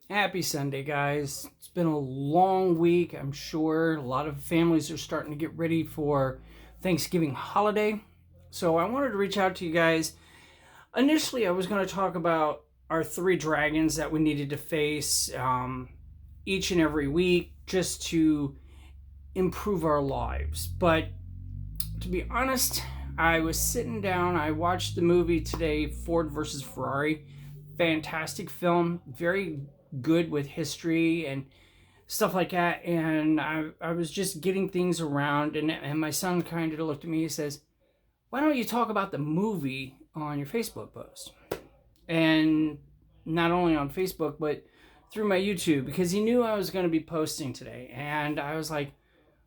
Happy Sunday, guys. It's been a long week, I'm sure. A lot of families are starting to get ready for Thanksgiving holiday. So I wanted to reach out to you guys. Initially, I was going to talk about our three dragons that we needed to face each and every week just to improve our lives. But to be honest, I was sitting down, I watched the movie today, Ford versus Ferrari. Fantastic film, very good with history and stuff like that. And I was just getting things around, and my son kind of looked at me. He says, "Why don't you talk about the movie on your Facebook post?" And not only on Facebook, but through my YouTube, because he knew I was going to be posting today. And I was like,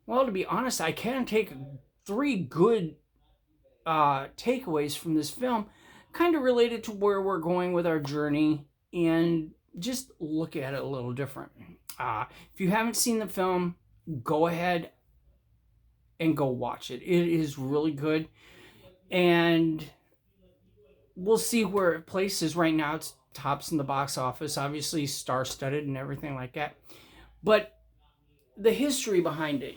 well, to be honest, I can take three good takeaways from this film, kind of related to where we're going with our journey, and just look at it a little different. If you haven't seen the film, go ahead and go watch it. It is really good, and we'll see where it places. Right now, it's tops in the box office, obviously star-studded and everything like that. But the history behind it,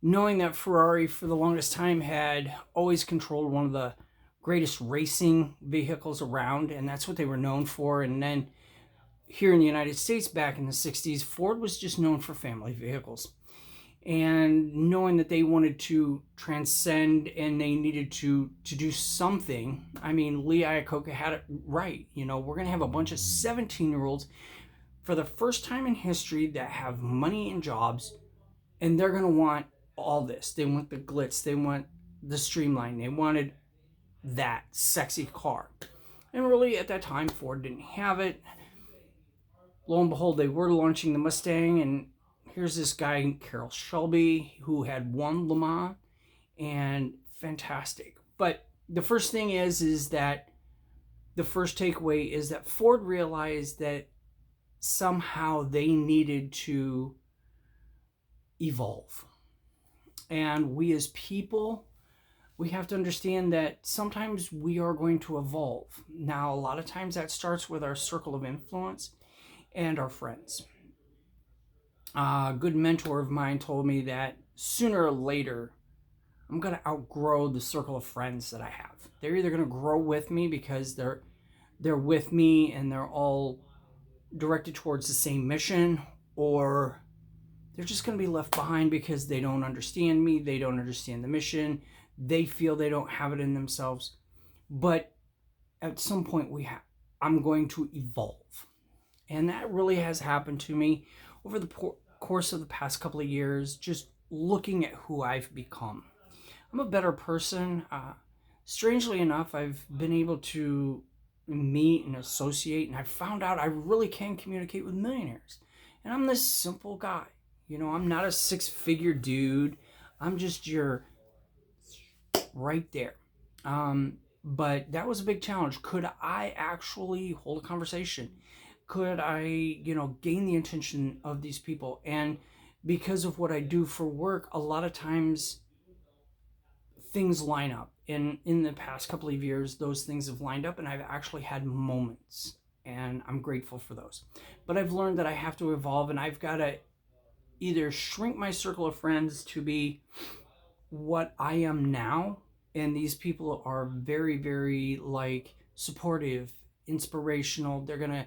knowing that Ferrari for the longest time had always controlled one of the greatest racing vehicles around, and that's what they were known for. And then here in the United States back in the 60s, Ford was just known for family vehicles. And knowing that they wanted to transcend and they needed to do something, I mean, Lee Iacocca had it right. We're going to have a bunch of 17-year-olds for the first time in history that have money and jobs, and they're going to want all this. They want the glitz, they want the streamline, they wanted that sexy car. And really, at that time, Ford didn't have it. Lo and behold, they were launching the Mustang, and here's this guy, Carroll Shelby, who had won Le Mans, and fantastic. But the first thing is that the first takeaway is that Ford realized that somehow they needed to evolve. And we as people, we have to understand that sometimes we are going to evolve. Now, a lot of times that starts with our circle of influence and our friends. A good mentor of mine told me that sooner or later, I'm going to outgrow the circle of friends that I have. They're either going to grow with me because they're with me and they're all directed towards the same mission, or they're just going to be left behind because they don't understand me, they don't understand the mission, they feel they don't have it in themselves. But at some point I'm going to evolve. And that really has happened to me over the course of the past couple of years, just looking at who I've become. I'm a better person. Strangely enough, I've been able to meet and associate, and I've found out I really can communicate with millionaires. And I'm this simple guy. I'm not a six-figure dude. I'm just your right there. But that was a big challenge. Could I actually hold a conversation? Could I, gain the attention of these people? And because of what I do for work, a lot of times things line up. And in the past couple of years, those things have lined up, and I've actually had moments, and I'm grateful for those. But I've learned that I have to evolve, and I've got to either shrink my circle of friends to be what I am now, and these people are very, very supportive, inspirational, they're going to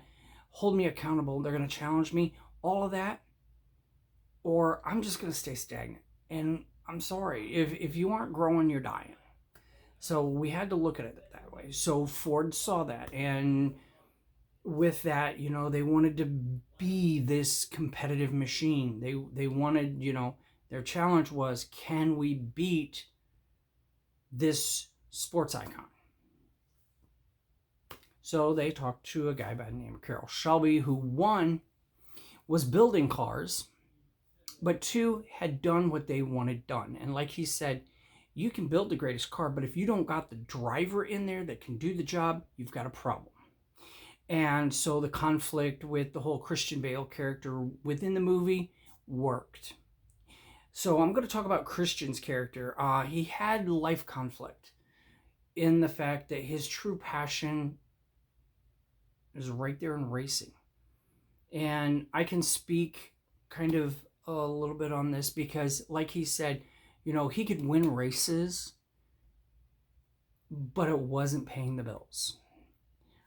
hold me accountable, they're going to challenge me, all of that, or I'm just going to stay stagnant. And I'm sorry, if you aren't growing, you're dying. So we had to look at it that way. So Ford saw that, and with that, they wanted to be this competitive machine. They wanted, their challenge was, can we beat this sports icon? So they talked to a guy by the name of Carroll Shelby, who one was building cars, but two had done what they wanted done. And like he said, you can build the greatest car, but if you don't got the driver in there that can do the job, you've got a problem. And so the conflict with the whole Christian Bale character within the movie worked. So I'm going to talk about Christian's character. He had life conflict in the fact that his true passion is right there in racing. And I can speak kind of a little bit on this because, like he said, he could win races, but it wasn't paying the bills.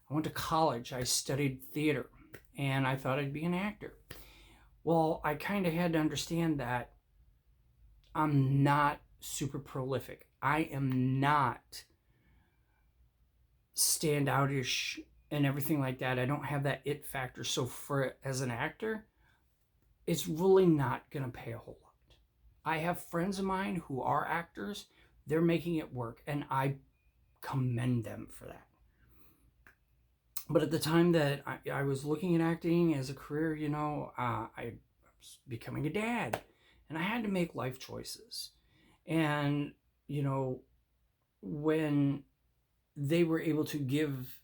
I went to college, I studied theater, and I thought I'd be an actor. Well, I kind of had to understand that I'm not super prolific. I am not standoutish and everything like that. I don't have that it factor. So as an actor, it's really not going to pay a whole lot. I have friends of mine who are actors. They're making it work, and I commend them for that. But at the time that I was looking at acting as a career, I was becoming a dad, and I had to make life choices. And, when they were able to give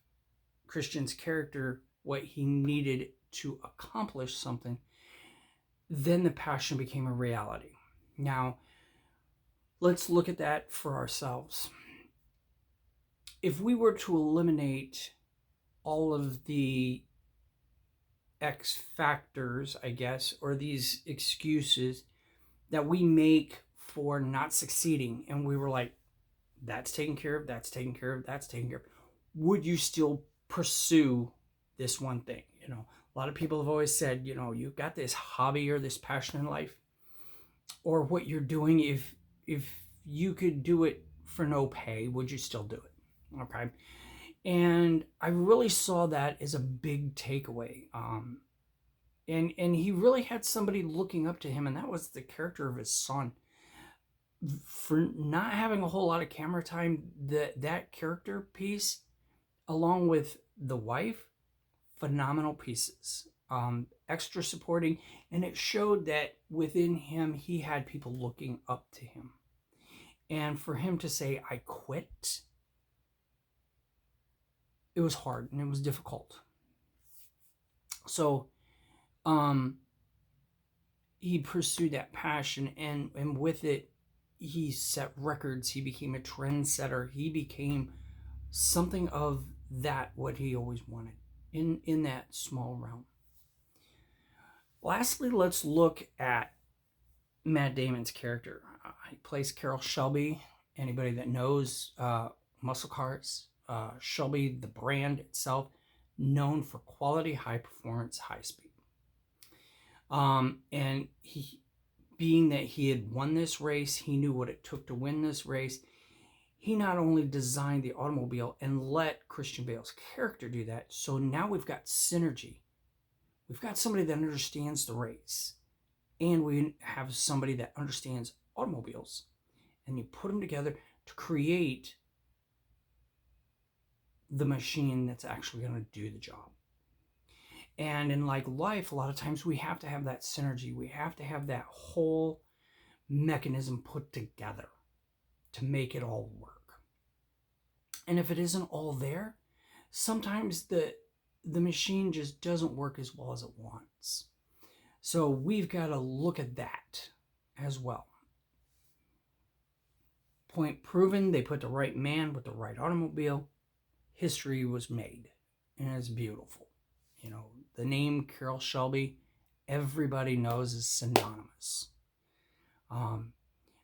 Christian's character what he needed to accomplish something, then the passion became a reality. Now, let's look at that for ourselves. If we were to eliminate all of the X factors, I guess, or these excuses that we make for not succeeding, and we were like, that's taken care of, that's taken care of, that's taken care of, would you still pursue this one thing? A lot of people have always said, you've got this hobby or this passion in life, or what you're doing, if you could do it for no pay, would you still do it? Okay. And I really saw that as a big takeaway. And he really had somebody looking up to him, and that was the character of his son. For not having a whole lot of camera time, that character piece, along with the wife, phenomenal pieces. Extra supporting, and it showed that within him, he had people looking up to him. And for him to say, I quit, it was hard and it was difficult. So he pursued that passion, and with it, he set records. He became a trendsetter. He became something of that, what he always wanted in that small realm. Lastly, let's look at Matt Damon's character. He plays Carroll Shelby. Anybody that knows muscle cars, Shelby, the brand itself, known for quality, high performance, high speed. And he, being that he had won this race, he knew what it took to win this race. He not only designed the automobile and let Christian Bale's character do that, so now we've got synergy. We've got somebody that understands the race, and we have somebody that understands automobiles, and you put them together to create the machine that's actually going to do the job. And in like life, a lot of times we have to have that synergy. We have to have that whole mechanism put together to make it all work. And if it isn't all there, sometimes the machine just doesn't work as well as it wants. So we've got to look at that as well. Point proven, they put the right man with the right automobile. History was made, and it's beautiful. The name Carroll Shelby, everybody knows, is synonymous.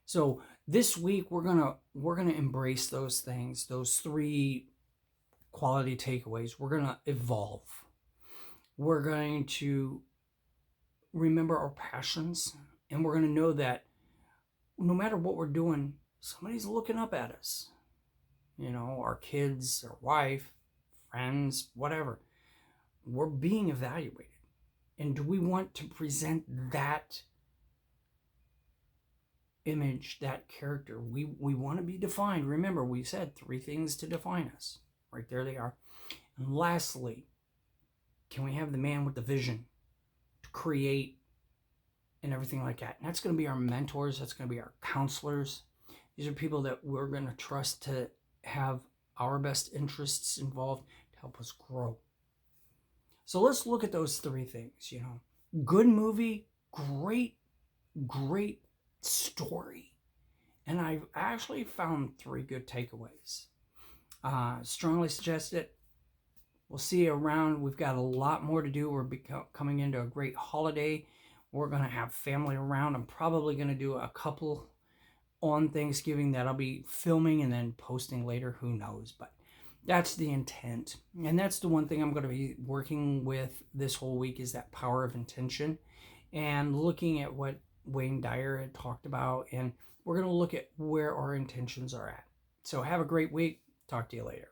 So this week we're gonna embrace those things, those 3 quality takeaways. We're gonna evolve. We're going to remember our passions, and we're gonna know that no matter what we're doing, somebody's looking up at us. Our kids, our wife, friends, whatever. We're being evaluated. And do we want to present that image, that character? We want to be defined. Remember, we said 3 things to define us. Right there they are. And lastly, can we have the man with the vision to create and everything like that? And that's going to be our mentors. That's going to be our counselors. These are people that we're going to trust to have our best interests involved to help us grow. So let's look at those 3 things. Good movie, great story. And I've actually found 3 good takeaways. Strongly suggest it. We'll see you around. We've got a lot more to do. We're coming into a great holiday. We're going to have family around. I'm probably going to do a couple on Thanksgiving that I'll be filming and then posting later. Who knows? But that's the intent. And that's the one thing I'm going to be working with this whole week is that power of intention and looking at what Wayne Dyer had talked about. And we're going to look at where our intentions are at. So have a great week. Talk to you later.